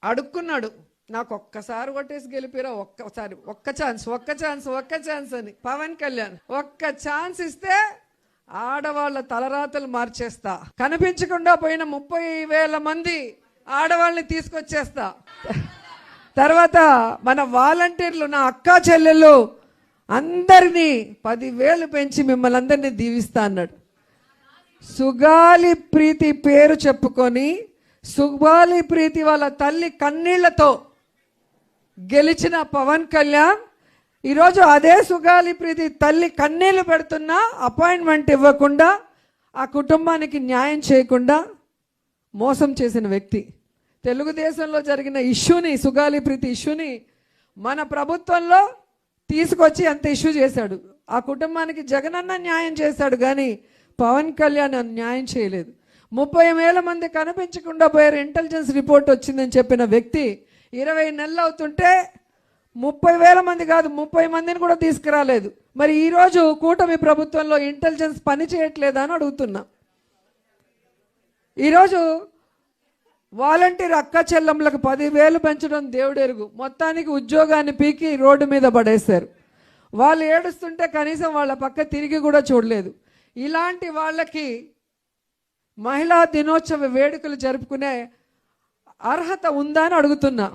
అడుక్కున్నాడు, నాకు ఒక్కసారి కొట్టేసి గెలిపిరా, ఒక్కసారి ఒక్క ఛాన్స్ అని పవన్ కళ్యాణ్. ఒక్క ఛాన్స్ ఇస్తే ఆడవాళ్ళ తలరాతలు మార్చేస్తా, కనిపించకుండా పోయిన 30,000 మంది ఆడవాళ్ళని తీసుకొచ్చేస్తా, తర్వాత మన వాలంటీర్లు నా అక్కా చెల్లెళ్ళు అందరినీ 10,000 పెంచి మిమ్మల్ని అందరినీ దీవిస్తా అన్నాడు. సుగాలి ప్రీతి పేరు చెప్పుకొని సుగాలి ప్రీతి వాళ్ళ తల్లి కన్నీళ్లతో గెలిచిన పవన్ కళ్యాణ్ ఈరోజు అదే సుగాలి ప్రీతి తల్లి కన్నీళ్లు పెడుతున్నా అపాయింట్మెంట్ ఇవ్వకుండా ఆ కుటుంబానికి న్యాయం చేయకుండా మోసం చేసిన వ్యక్తి. తెలుగుదేశంలో జరిగిన ఇష్యూని, సుగాలి ప్రీతి ఇష్యూని మన ప్రభుత్వంలో తీసుకొచ్చి అంత ఇష్యూ చేశాడు. ఆ కుటుంబానికి జగనన్న న్యాయం చేశాడు కానీ పవన్ కళ్యాణ్ న్యాయం చేయలేదు. 30,000 మంది కనిపించకుండా పోయారు, ఇంటెలిజెన్స్ రిపోర్ట్ వచ్చిందని చెప్పిన వ్యక్తి 20 నెలలు అవుతుంటే 30,000 మంది కాదు 30 మందిని కూడా తీసుకురాలేదు. మరి ఈరోజు కూటమి ప్రభుత్వంలో ఇంటెలిజెన్స్ పని చేయట్లేదా అని అడుగుతున్నా. ఈరోజు వాలంటీర్ అక్క చెల్లెమ్మలకు 10,000 పెంచడం దేవుడెరుగు, మొత్తానికి ఉద్యోగాన్ని పీకి రోడ్డు మీద పడేశారు. వాళ్ళు ఏడుస్తుంటే కనీసం వాళ్ళ పక్క తిరిగి కూడా చూడలేదు. ఇలాంటి వాళ్ళకి మహిళా దినోత్సవ వేడుకలు జరుపుకునే అర్హత ఉందా అని అడుగుతున్నా.